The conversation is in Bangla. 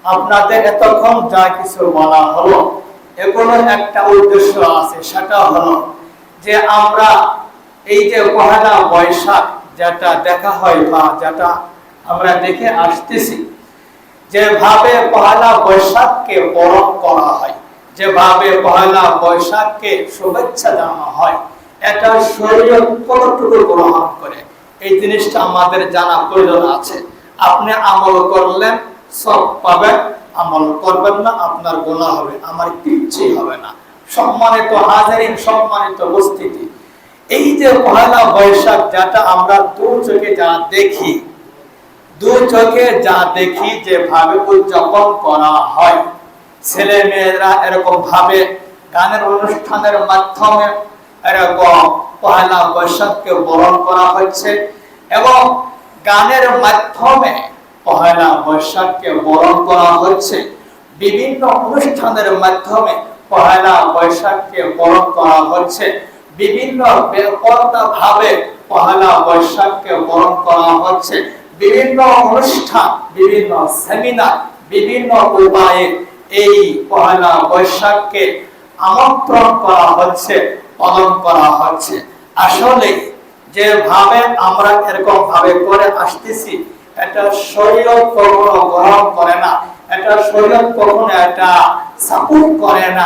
আপনাদের এতক্ষণ যা কিছু বলা হলো এগুলো একটা উদ্দেশ্য আছে, সেটা হলো যে আমরা এই যে পহেলা বৈশাখ যেটা দেখা হয় বা যেটা আমরা দেখে আসতেছি, যেভাবে পহেলা বৈশাখকে বরণ করা হয়, যেভাবে পহেলা বৈশাখকে শুভেচ্ছা জানানো হয়, এটা শরীয়ত কতটুকু গ্রহণ করে এই জিনিসটা আমাদের জানা প্রয়োজন আছে। আপনি আমল করলেন সব পাবেন, আমল করবেন না আপনার গুনাহ হবে, আমার কিচ্ছুই হবে না। সম্মানিত হাজিরিন, সম্মানিত উপস্থিতি, এই যে পহেলা বৈশাখ যেটা আমরা দু চোখে যা দেখি যেভাবে উদযাপন করা হয়, ছেলে মেয়েরা এরকম ভাবে গানের অনুষ্ঠানের মাধ্যমে এরকম পহেলা বৈশাখকে বরণ করা হচ্ছে এবং গানের মাধ্যমে পহেলা বৈশাখকে বরণ করা হচ্ছে, বিভিন্ন অনুষ্ঠানের মাধ্যমে পহেলা বৈশাখকে বরণ করা হচ্ছে, বিভিন্ন ভাবে পহেলা বৈশাখকে বরণ করা হচ্ছে, বিভিন্ন অনুষ্ঠান, বিভিন্ন সেমিনার, বিভিন্ন উপায়ে এই পহেলা বৈশাখকে আমন্ত্রণ করা হচ্ছে, পালন করা হচ্ছে। আসলে যেভাবে আমরা এরকম ভাবে করে আসতেছি, এটা শরীয়ত কখনো গ্রহণ করে না, এটা শরীয়ত কখনো এটা সাপোর্ট করে না।